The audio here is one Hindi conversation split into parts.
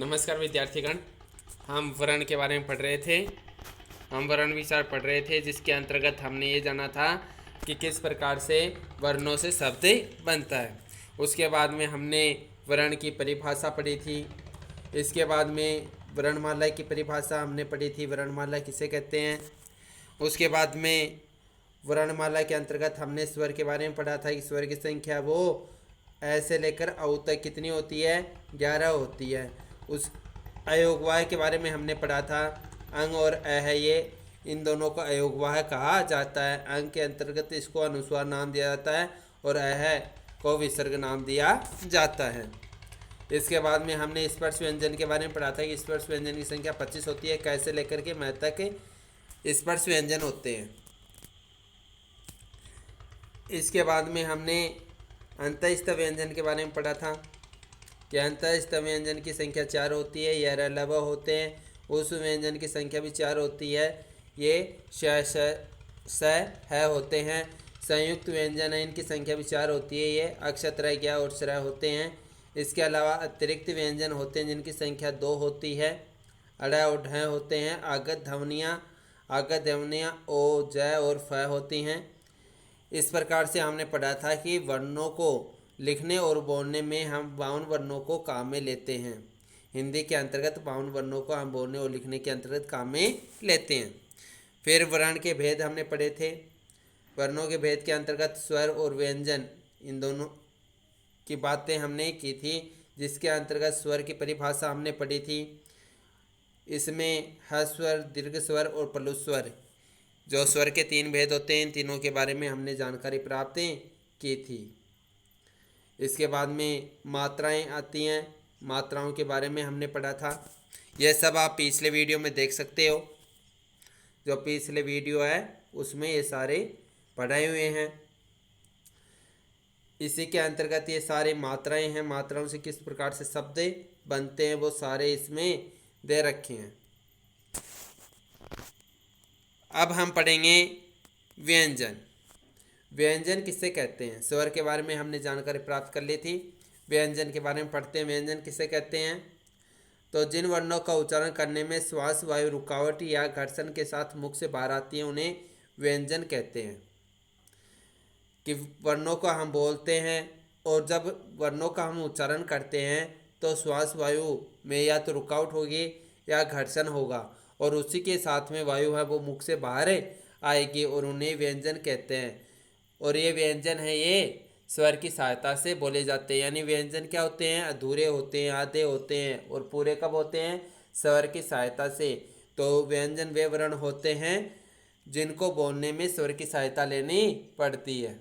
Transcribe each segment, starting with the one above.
नमस्कार विद्यार्थीगण। हम वर्ण के बारे में पढ़ रहे थे। हम वर्ण विचार पढ़ रहे थे, जिसके अंतर्गत हमने ये जाना था कि किस प्रकार से वर्णों से शब्द बनता है। उसके बाद में हमने वर्ण की परिभाषा पढ़ी थी। इसके बाद में वर्णमाला की परिभाषा हमने पढ़ी थी, वर्णमाला किसे कहते हैं। उसके बाद में वर्णमाला के अंतर्गत हमने स्वर के बारे में पढ़ा था कि स्वर की संख्या वो ऐसे लेकर औ तक कितनी होती है, 11 होती है। उस अयोगवाह के बारे में हमने पढ़ा था। अंग और अ है, ये इन दोनों को अयोगवाह कहा जाता है। अंग के अंतर्गत इसको अनुस्वार नाम दिया जाता है और अ है को विसर्ग नाम दिया जाता है। इसके बाद में हमने स्पर्श व्यंजन के बारे में पढ़ा था कि स्पर्श व्यंजन की संख्या 25 होती है। कैसे लेकर के मैं तक स्पर्श व्यंजन होते हैं। इसके बाद में हमने अंतःस्थ व्यंजन के बारे में पढ़ा था कि अंतःस्थ व्यंजन की संख्या 4 होती है। यह लव होते हैं। उस व्यंजन की संख्या भी 4 होती है। ये श है होते हैं। संयुक्त व्यंजन है, इनकी संख्या भी 4 होती है। ये अक्षत्र ज्ञ और श्र होते हैं। इसके अलावा अतिरिक्त व्यंजन होते हैं जिनकी संख्या 2 होती है। अड़ और ढ होते हैं। आगत ध्वनियाँ ओ ज और फ होती हैं। इस प्रकार से हमने पढ़ा था कि वर्णों को लिखने और बोलने में हम 52 वर्णों को काम में लेते हैं। हिंदी के अंतर्गत 52 वर्णों को हम बोलने और लिखने के अंतर्गत काम में लेते हैं। फिर वर्ण के भेद हमने पढ़े थे। वर्णों के भेद के अंतर्गत स्वर और व्यंजन, इन दोनों की बातें हमने की थी, जिसके अंतर्गत स्वर की परिभाषा हमने पढ़ी थी। इसमें ह्रस्वर, दीर्घ स्वर और प्लुत स्वर, जो स्वर के 3 भेद होते हैं, इन तीनों के बारे में हमने जानकारी प्राप्त की थी। इसके बाद में मात्राएं आती हैं, मात्राओं के बारे में हमने पढ़ा था। यह सब आप पिछले वीडियो में देख सकते हो। जो पिछले वीडियो है उसमें ये सारे पढ़ाए हुए हैं। इसी के अंतर्गत ये सारे मात्राएं हैं। मात्राओं से किस प्रकार से शब्द बनते हैं वो सारे इसमें दे रखे हैं। अब हम पढ़ेंगे व्यंजन। व्यंजन किसे कहते हैं। स्वर के बारे में हमने जानकारी प्राप्त कर ली थी। व्यंजन के बारे में पढ़ते हैं। व्यंजन किसे कहते हैं, तो जिन वर्णों का उच्चारण करने में श्वास वायु रुकावट या घर्षण के साथ मुख से बाहर आती है, उन्हें व्यंजन कहते हैं। कि वर्णों को हम बोलते हैं और जब वर्णों का हम उच्चारण करते हैं तो श्वास वायु में या तो रुकावट होगी या घर्षण होगा, और उसी के साथ में वायु है वो मुख से बाहर आएगी, और उन्हें व्यंजन कहते हैं। और ये व्यंजन है, ये स्वर की सहायता से बोले जाते हैं। यानी व्यंजन क्या होते हैं, अधूरे होते हैं, आधे होते हैं, और पूरे कब होते हैं, स्वर की सहायता से। तो व्यंजन वे वर्ण होते हैं जिनको बोलने में स्वर की सहायता लेनी पड़ती है।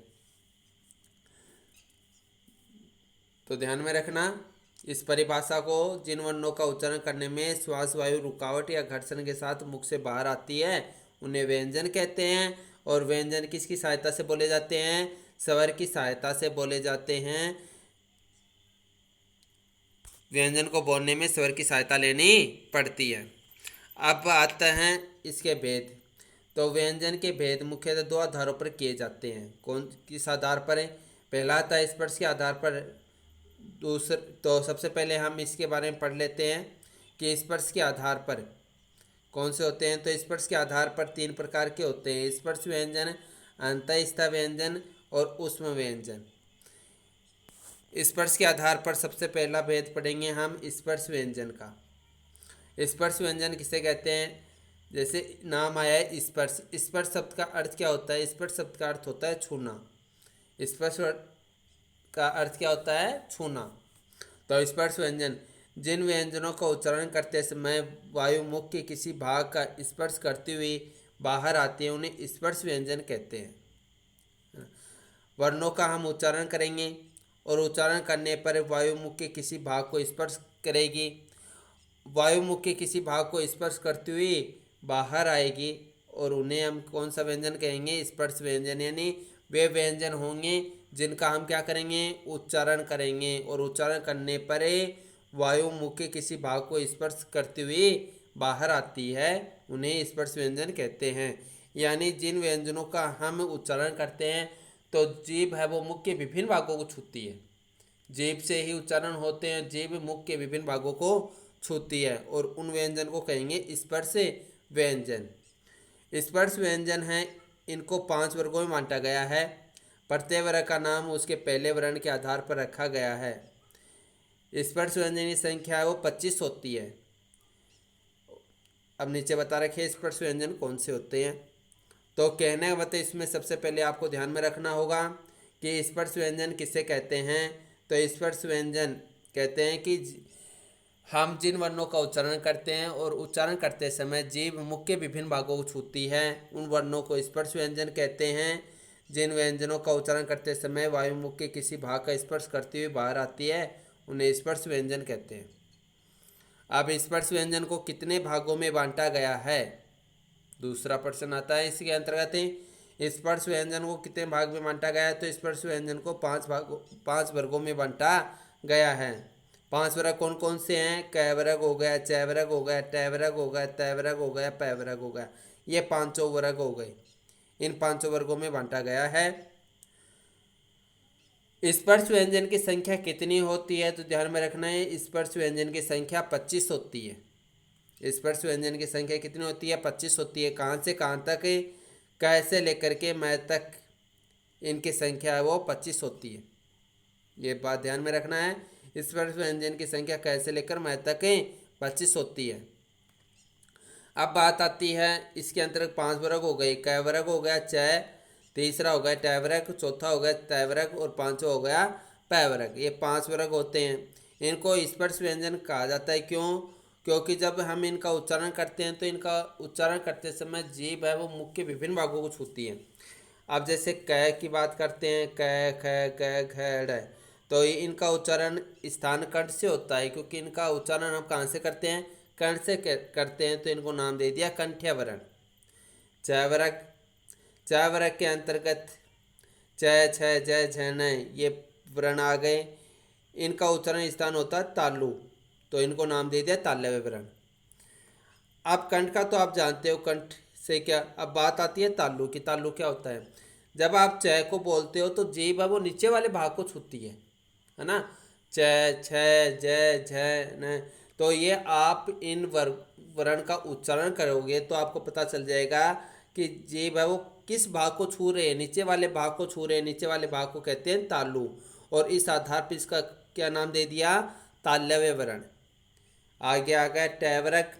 तो ध्यान में रखना इस परिभाषा को, जिन वर्णों का उच्चारण करने में श्वास वायु रुकावट या घर्षण के साथ मुख से बाहर आती है, उन्हें व्यंजन कहते हैं। और व्यंजन किसकी सहायता से बोले जाते हैं, स्वर की सहायता से बोले जाते हैं। व्यंजन को बोलने में स्वर की सहायता लेनी पड़ती है। अब आते हैं इसके भेद। तो व्यंजन के भेद मुख्यतः 2 आधारों पर किए जाते हैं। कौन किस आधार पर है, पहला आता है स्पर्श के आधार पर। दूसरा, तो सबसे पहले हम इसके बारे में पढ़ लेते हैं कि स्पर्श के आधार पर कौन से होते हैं। तो स्पर्श के आधार पर 3 प्रकार के होते हैं, स्पर्श व्यंजन, अंतःस्थ व्यंजन और ऊष्म व्यंजन। स्पर्श के आधार पर सबसे पहला भेद पढ़ेंगे हम स्पर्श व्यंजन का। स्पर्श व्यंजन किसे कहते हैं, जैसे नाम आया है स्पर्श। स्पर्श शब्द का अर्थ क्या होता है, स्पर्श शब्द का अर्थ होता है छूना। स्पर्श का अर्थ क्या होता है, छूना। तो स्पर्श व्यंजन, जिन व्यंजनों का उच्चारण करते समय वायु मुख के किसी भाग का स्पर्श करती हुई बाहर आती है, उन्हें स्पर्श व्यंजन कहते हैं। वर्णों का हम उच्चारण करेंगे और उच्चारण करने पर वायु मुख के किसी भाग को स्पर्श करेगी, वायु मुख के किसी भाग को स्पर्श करती हुई बाहर आएगी, और उन्हें हम कौन सा व्यंजन कहेंगे, स्पर्श व्यंजन। यानी वे व्यंजन होंगे जिनका हम क्या करेंगे, उच्चारण करेंगे, और उच्चारण करने पर वायु मुख के किसी भाग को स्पर्श करती हुई बाहर आती है, उन्हें स्पर्श व्यंजन कहते हैं। यानी जिन व्यंजनों का हम उच्चारण करते हैं तो जीभ है वो मुख के विभिन्न भागों को छूती है। जीभ से ही उच्चारण होते हैं, जीभ मुख के विभिन्न भागों को छूती है, और उन व्यंजन को कहेंगे स्पर्श व्यंजन। स्पर्श व्यंजन है, इनको 5 वर्गों में बांटा गया है। प्रत्येक वर्ग का नाम उसके पहले वर्ण के आधार पर रखा गया है। स्पर्श व्यंजन की संख्या है वो 25 होती है। अब नीचे बता रखे स्पर्श व्यंजन कौन से होते हैं। तो कहने का मतलब इसमें सबसे पहले आपको ध्यान में रखना होगा कि स्पर्श व्यंजन किसे कहते हैं। तो स्पर्श व्यंजन कहते हैं कि हम जिन वर्णों का उच्चारण करते हैं और उच्चारण करते समय जीभ मुख के विभिन्न भागों को छूती है, उन वर्णों को स्पर्श व्यंजन कहते हैं। जिन व्यंजनों का उच्चारण करते समय वायु मुख के किसी भाग का स्पर्श करती हुई बाहर आती है, उन्हें स्पर्श व्यंजन कहते हैं। अब स्पर्श व्यंजन को कितने भागों में बांटा गया है, दूसरा प्रश्न आता है इसके अंतर्गत ही। स्पर्श व्यंजन को कितने भाग में बांटा गया है, तो स्पर्श व्यंजन को 5 वर्गों में बांटा गया है। 5 वर्ग कौन कौन से हैं? क वर्ग हो गया, च वर्ग हो गया, ट वर्ग हो गया, त वर्ग हो गया, प वर्ग हो गया। ये 5 वर्ग हो गए। इन 5 वर्गों में बांटा गया है। स्पर्श व्यंजन की संख्या कितनी होती है, तो ध्यान में रखना है स्पर्श व्यंजन की संख्या 25 होती है। स्पर्श व्यंजन की संख्या कितनी होती है? 25 होती है। कहाँ से कहाँ तक? क से लेकर के मैं तक इनकी संख्या है वो 25 होती है। ये बात ध्यान में रखना है। स्पर्श व्यंजन की संख्या क से लेकर मैं तक 25 होती है। अब बात आती है इसके अंतर्गत 5 वर्ग हो गए। क वर्ग हो गया, च, तीसरा हो गया ट वर्ग, चौथा हो गया त वर्ग, और पांचवा हो गया प वर्ग। ये 5 वर्ग होते हैं। इनको स्पर्श व्यंजन कहा जाता है। क्यों? क्योंकि जब हम इनका उच्चारण करते हैं तो इनका उच्चारण करते समय जीभ है वो मुख के विभिन्न भागों को छूती है। अब जैसे क की बात करते हैं, क, ख, ग, घ, ड़, तो इनका उच्चारण स्थान कंठ से होता है। क्योंकि इनका उच्चारण हम कहाँ से करते हैं? कंठ से करते हैं, तो इनको नाम दे दिया कंठ्य वर्ण। च वर्ग, च वर्ग के अंतर्गत च, छ, ज, झ, न ये वर्ण आ गए। इनका उच्चारण स्थान होता है तालु, तो इनको नाम दे दिया तालव्य वर्ण। अब कंठ का तो आप जानते हो, कंठ से क्या। अब बात आती है तालु की। तालु क्या होता है? जब आप च को बोलते हो तो जीभ है वो नीचे वाले भाग को छूती है ना। च, छ, ज, झ, न, तो ये आप इन वर्ण का उच्चारण करोगे तो आपको पता चल जाएगा कि जीभ है वो किस भाग को छू रहे हैं, नीचे वाले भाग को छू रहे हैं। नीचे वाले भाग को कहते हैं तालु, और इस आधार पर इसका क्या नाम दे दिया? तालव्य वर्ण। आगे आ गया ट वर्ग।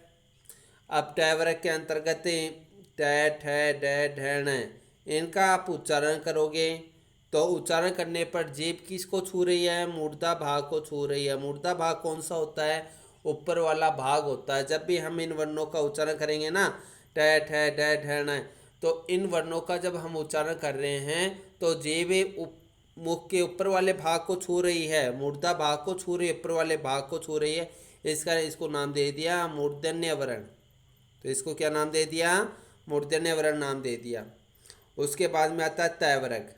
अब ट वर्ग के अंतर्गत ट, ठ, ड, ढ, ण, इनका आप उच्चारण करोगे तो उच्चारण करने पर जीभ किसको छू रही है? मूर्धा भाग को छू रही है। मूर्धा भाग कौन सा होता है? ऊपर वाला भाग होता है। जब भी हम इन वर्णों का उच्चारण करेंगे ना, ट, ठ, ड, ढ, ण, तो इन वर्णों का जब हम उच्चारण कर रहे हैं तो जीभ मुख के ऊपर वाले भाग को छू रही है, मूर्धा भाग को छू रही है, ऊपर वाले भाग को छू रही है। इसको नाम दे दिया मूर्धन्य वर्ण। तो इसको क्या नाम दे दिया? मूर्धन्य वर्ण नाम दे दिया। उसके बाद में आता है त वर्ग।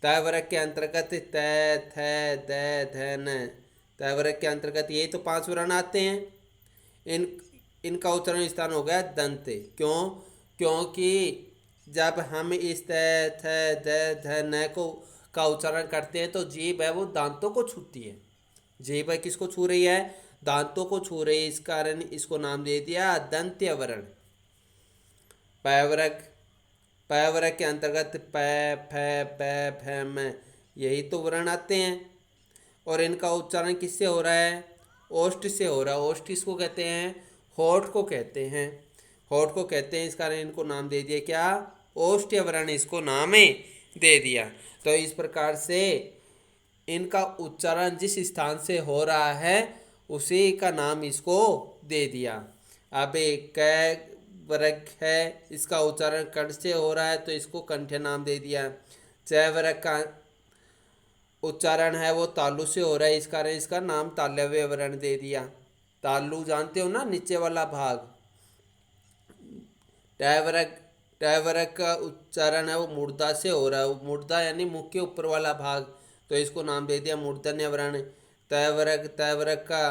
त वर्ग के अंतर्गत त, थ, द, ध, न, त वर्ग के अंतर्गत यही तो 5 वर्ण आते हैं। इनका उच्चारण स्थान हो गया दंत। क्यों? क्योंकि जब हम इस त, थ, द, ध, न को का उच्चारण करते हैं तो जीभ है वो दांतों को छूती है। जीभ है किसको छू रही है? दांतों को छू रही है। इस कारण इसको नाम दे दिया दंत्य वर्ण। प वर्ग। प वर्ग के अंतर्गत प, फ, प, फ, म, यही तो वर्ण आते हैं। और इनका उच्चारण किससे हो रहा है? ओष्ठ से हो रहा है। ओष्ठ किसको कहते हैं? होठ को कहते हैं। होठ को कहते हैं, इस कारण इनको नाम दे दिया क्या? ओष्ठ्य वर्ण इसको नाम दे दिया। तो इस प्रकार से इनका उच्चारण जिस स्थान से हो रहा है उसी का नाम इसको दे दिया। अब एक क वर्ग है, इसका उच्चारण कंठ से हो रहा है तो इसको कंठ्य नाम दे दिया। च वर्ग का उच्चारण है वो तालु से हो रहा है, इस कारण इसका नाम तालव्य वर्ण दे दिया। तालु जानते हो ना, नीचे वाला भाग। ट वर्ग। ट वर्ग का उच्चारण है वो मूर्धा से हो रहा है। मूर्धा यानी मुख के ऊपर वाला भाग, तो इसको नाम दे दिया मूर्धन्य वर्ण। त वर्ग। त वर्ग का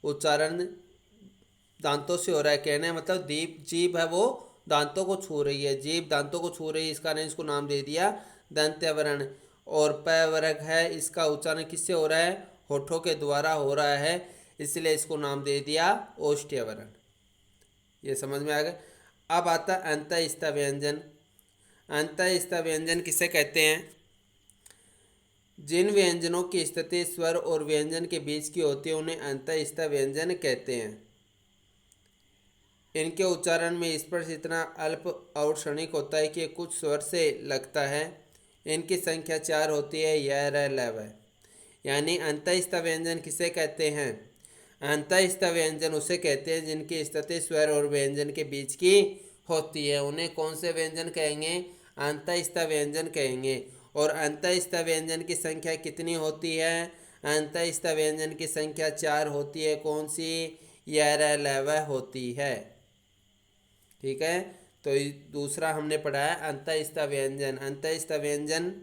उच्चारण दांतों से हो रहा है। कहने मतलब जीभ है वो दांतों को छू रही है। जीभ दांतों को छू रही है, इस कारण इसको नाम दे दिया दंत्य वर्ण। और प वर्ग है, इसका उच्चारण किससे हो रहा है? होठों के द्वारा हो रहा है। इसलिए इसको नाम दे दिया ओष्ठ्य वर्ण। ये समझ में आ गया। अब आता अंतःस्थ व्यंजन। अंतःस्थ व्यंजन किसे कहते हैं? जिन व्यंजनों की स्थिति स्वर और व्यंजन के बीच की होती है उन्हें अंतःस्थ व्यंजन कहते हैं। इनके उच्चारण में स्पर्श इतना अल्प और क्षणिक होता है कि कुछ स्वर से लगता है। इनकी संख्या 4 होती है, य र ल व। यानी अंतःस्थ व्यंजन किसे कहते हैं? अंतःस्थ व्यंजन उसे कहते हैं जिनकी स्थिति स्वर और व्यंजन के बीच की होती है। उन्हें कौन से व्यंजन कहेंगे? अंतःस्थ व्यंजन कहेंगे। और अंतःस्थ व्यंजन की संख्या कितनी होती है? अंतःस्थ व्यंजन की संख्या 4 होती है। कौन सी? य र ल व होती है। ठीक है, तो दूसरा हमने पढ़ा है अंतःस्थ व्यंजन। अंतःस्थ व्यंजन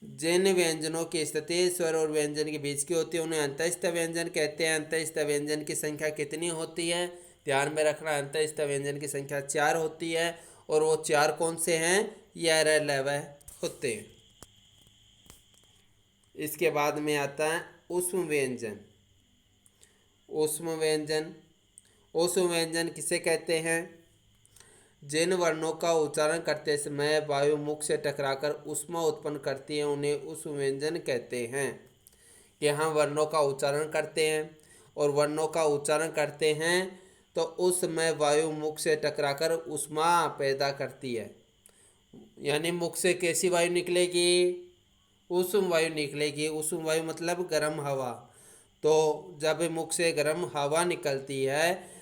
जिन व्यंजनों की स्थिति स्वर और व्यंजन के बीच की होती है उन्हें अंतःस्थ व्यंजन कहते हैं। अंतःस्थ व्यंजन की संख्या कितनी होती है? ध्यान में रखना, अंतःस्थ व्यंजन की संख्या 4 होती है। और वो 4 कौन से हैं? य र ल व होते हैं। इसके बाद में आता है ऊष्म व्यंजन। ऊष्म व्यंजन। ऊष्म व्यंजन किसे कहते हैं? जिन वर्णों का उच्चारण करते समय वायु मुख से टकराकर ऊष्मा उत्पन्न करती है उन्हें ऊष्म व्यंजन कहते हैं। यहाँ वर्णों का उच्चारण करते हैं और वर्णों का उच्चारण करते हैं तो उस समय वायु मुख से टकराकर ऊष्मा पैदा करती है। यानी मुख से कैसी वायु निकलेगी? ऊष्म वायु निकलेगी। ऊष्म वायु मतलब गर्म हवा। तो जब मुख से गर्म हवा निकलती है,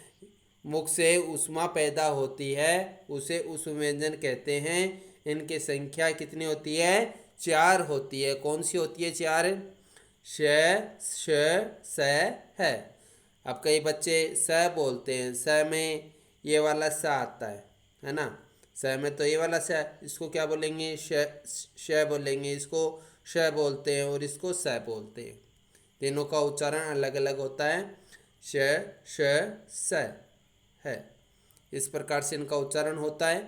मुख से ऊष्मा पैदा होती है, उसे ऊष्म व्यंजन कहते हैं। इनकी संख्या कितनी होती है? 4 होती है। कौन सी होती है? 4। श, श, स है। अब कई बच्चे स बोलते हैं, स में ये वाला स आता है ना। स में तो ये वाला स, इसको क्या बोलेंगे? श बोलेंगे। इसको श बोलते हैं और इसको स बोलते हैं। तीनों का उच्चारण अलग अलग होता है। श, श, स है। इस प्रकार से इनका उच्चारण होता है।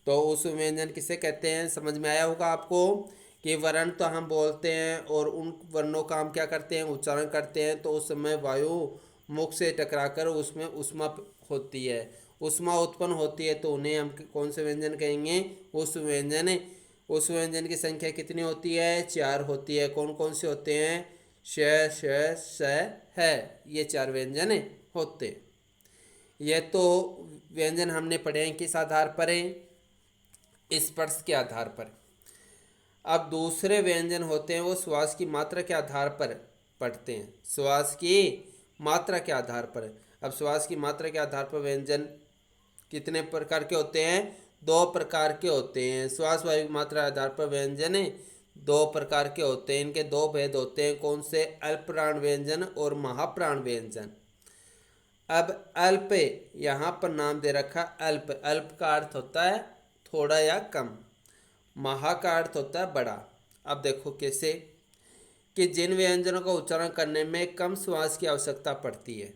तो उस व्यंजन किसे कहते हैं? समझ में आया होगा आपको कि वर्ण तो हम बोलते हैं और उन वर्णों का हम क्या करते हैं? उच्चारण करते हैं। तो उस समय वायु मुख से टकराकर उसमें ऊष्मा होती है, ऊष्मा उत्पन्न होती है, तो उन्हें हम कौन से व्यंजन कहेंगे? उस व्यंजन। उस व्यंजन की संख्या कितनी होती है? 4 होती है। कौन कौन से होते हैं? श, श, स है। ये 4 व्यंजन होते हैं। ये तो व्यंजन हमने पढ़े हैं किस आधार पर है? स्पर्श के आधार पर। अब दूसरे व्यंजन होते हैं वो श्वास की मात्रा के आधार पर पढ़ते हैं। श्वास की मात्रा के आधार पर। अब श्वास की मात्रा के आधार पर व्यंजन कितने प्रकार के होते हैं? 2 प्रकार के होते हैं। श्वास वायु की मात्रा के आधार पर व्यंजन 2 प्रकार के होते हैं। इनके 2 भेद होते हैं। कौन से? अल्पप्राण व्यंजन और महाप्राण व्यंजन। अब अल्प यहाँ पर नाम दे रखा अल्प। अल्प का अर्थ होता है थोड़ा या कम। महा का अर्थ होता है बड़ा। अब देखो कैसे कि जिन व्यंजनों का उच्चारण करने में कम श्वास की आवश्यकता पड़ती है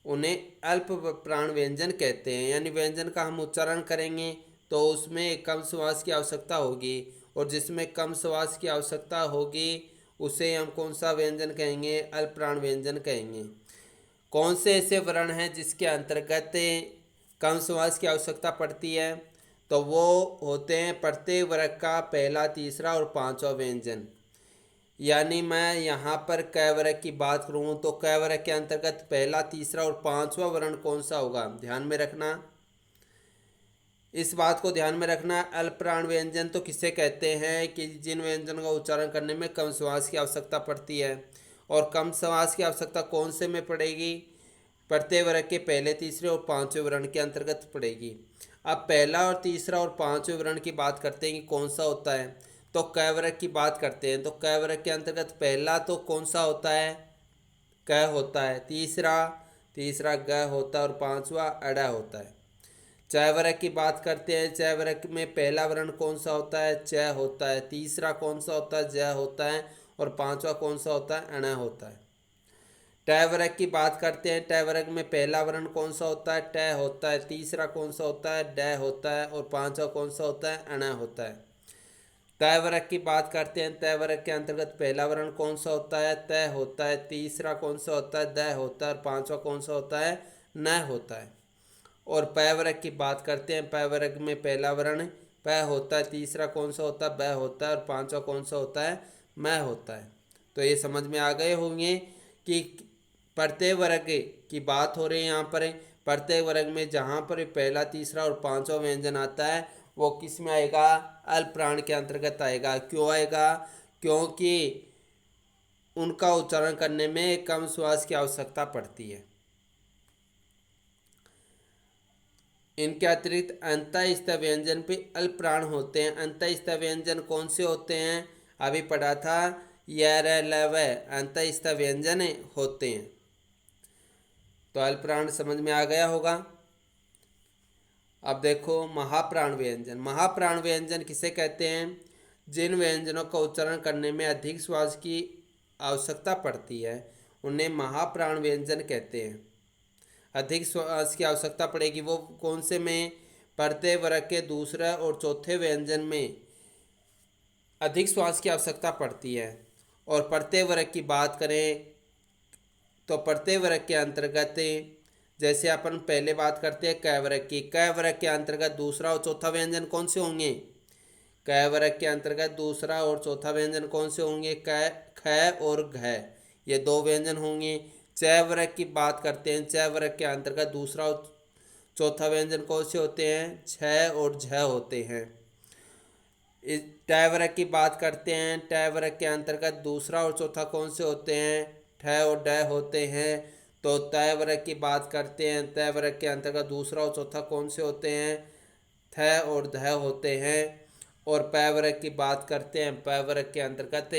उन्हें अल्प प्राण व्यंजन कहते हैं। यानी व्यंजन का हम उच्चारण करेंगे तो उसमें कम श्वास की आवश्यकता होगी, और जिसमें कम श्वास की आवश्यकता होगी उसे हम कौन सा व्यंजन कहेंगे? अल्प प्राण व्यंजन कहेंगे। कौन से ऐसे वर्ण हैं जिसके अंतर्गत कम श्वास की आवश्यकता पड़ती है? तो वो होते हैं प्रत्येक वर्ग का पहला, तीसरा और पांचवा व्यंजन। यानी मैं यहाँ पर क वर्ग की बात करूँ तो क वर्ग के अंतर्गत पहला, तीसरा और पांचवा वर्ण कौन सा होगा? ध्यान में रखना, इस बात को ध्यान में रखना। अल्पप्राण व्यंजन तो किसे कहते हैं कि जिन व्यंजन का उच्चारण करने में कम श्वास की आवश्यकता पड़ती है। और कम श्वास की आवश्यकता कौन से में पड़ेगी? प्रत्येक वर्ग के पहले, तीसरे और पांचवें वर्ण के अंतर्गत पड़ेगी। अब पहला और तीसरा और पांचवें वर्ण की बात करते हैं कि कौन सा होता है, तो क वर्ग की बात करते हैं। तो क वर्ग के अंतर्गत पहला तो कौन सा होता है? क होता है। तीसरा ग होता है और पांचवा अड़ होता है। च वर्ग की बात करते हैं। च वर्ग में पहला वर्ण कौन सा होता है? च होता है। तीसरा कौन सा होता है? ज होता है। और पांचवा कौन सा होता है? अण होता है। ट वर्ग की बात करते हैं। ट वर्ग में पहला वर्ण कौन सा होता है? ट होता है। तीसरा कौन सा होता है? ड होता है। और पांचवा कौन सा होता है? अण होता है। तय वर्ग की बात करते हैं। तय वर्ग के अंतर्गत पहला वर्ण कौन सा होता है? तय होता है। तीसरा कौन सा होता है? दय होता है। और पांचवा कौन सा होता है? न होता है। और पय वर्ग की बात करते हैं। पय वर्ग में पहला वर्ण पय होता है, तीसरा कौन सा होता है? ब होता है। और पांचवा कौन सा होता है? मैं होता है। तो ये समझ में आ गए होंगे कि प्रत्यय वर्ग की बात हो रही है। यहाँ पर प्रत्यय वर्ग में जहाँ पर पहला, तीसरा और पांचवा व्यंजन आता है वो किस में आएगा? अल्प प्राण के अंतर्गत आएगा। क्यों आएगा? क्योंकि उनका उच्चारण करने में कम श्वास की आवश्यकता पड़ती है। इनके अतिरिक्त अंतःस्थ व्यंजन पे अल्प प्राण होते हैं। अंतःस्थ व्यंजन कौन से होते हैं? अभी पढ़ा था, यर लव अंतःस्थ व्यंजन होते हैं। तो अल्प प्राण समझ में आ गया होगा। अब देखो महाप्राण व्यंजन। महाप्राण व्यंजन किसे कहते हैं? जिन व्यंजनों का उच्चारण करने में अधिक श्वास की आवश्यकता पड़ती है उन्हें महाप्राण व्यंजन कहते हैं। अधिक श्वास की आवश्यकता पड़ेगी वो कौन से में? प्रत्यय वर्ग के दूसरे और चौथे व्यंजन में अधिक श्वास की आवश्यकता पड़ती है। और प्रत्यय वर्ग की बात करें तो प्रत्यय वर्ग के अंतर्गत जैसे अपन पहले बात करते हैं क वर्ग की। क वर्ग के अंतर्गत दूसरा और चौथा व्यंजन कौन से होंगे? क वर्ग के अंतर्गत दूसरा और चौथा व्यंजन कौन से होंगे? क, ख और घ, ये दो व्यंजन होंगे। च वर्ग की बात करते हैं। च वर्ग के अंतर्गत दूसरा और चौथा व्यंजन कौन से होते हैं? छ और झ होते हैं। इस ट वर्ग की बात करते हैं। ट वर्ग के अंतर्गत दूसरा और चौथा कौन से होते हैं? ठ और ड होते हैं। तो तय वर्ग की बात करते हैं। तय वर्ग के अंतर्गत दूसरा और चौथा कौन से होते हैं? थ और ध होते हैं। और पय वर्ग की बात करते हैं। पय वर्ग के अंतर्गत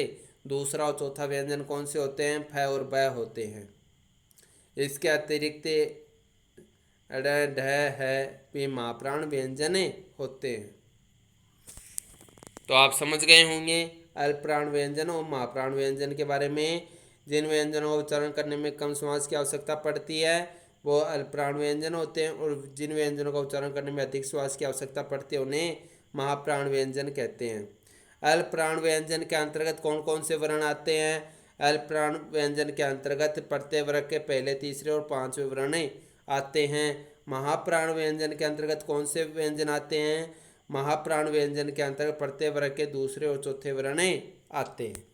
दूसरा और चौथा व्यंजन कौन से होते हैं? फ और ब होते हैं। इसके अतिरिक्त ड ढ है भी महाप्राण व्यंजन होते हैं। तो आप समझ गए होंगे अल्प प्राण व्यंजन और महाप्राण व्यंजन के बारे में। जिन व्यंजनों का उच्चारण करने में कम श्वास की आवश्यकता पड़ती है वो अल्प प्राण व्यंजन होते हैं। और जिन व्यंजनों का उच्चारण करने में अधिक श्वास की आवश्यकता पड़ती है उन्हें महाप्राण व्यंजन कहते हैं। अल्प प्राण व्यंजन के अंतर्गत कौन कौन से वर्ण आते हैं? अल्प प्राण व्यंजन के अंतर्गत प्रत्यय वर्ग के पहले, तीसरे और पांचवें वर्ण आते हैं। महाप्राण व्यंजन के अंतर्गत कौन से व्यंजन आते हैं? महाप्राण व्यंजन के अंतर्गत प्रत्यय वर्ग के दूसरे और चौथे वर्ण आते हैं।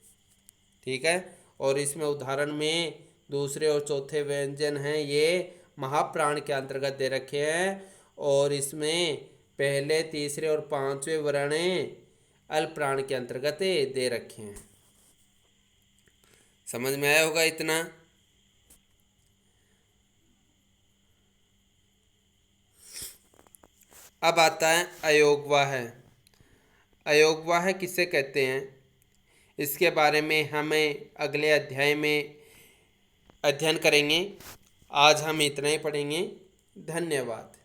ठीक है। और इसमें उदाहरण में दूसरे और चौथे व्यंजन हैं ये महाप्राण के अंतर्गत दे रखे हैं। और इसमें पहले, तीसरे और पांचवें वर्ण अल्प प्राण के अंतर्गत दे रखे हैं। समझ में आया होगा इतना। अब आता है अयोगवाह। अयोगवाह किसे कहते हैं इसके बारे में हमें अगले अध्याय में अध्ययन करेंगे। आज हम इतना ही पढ़ेंगे। धन्यवाद।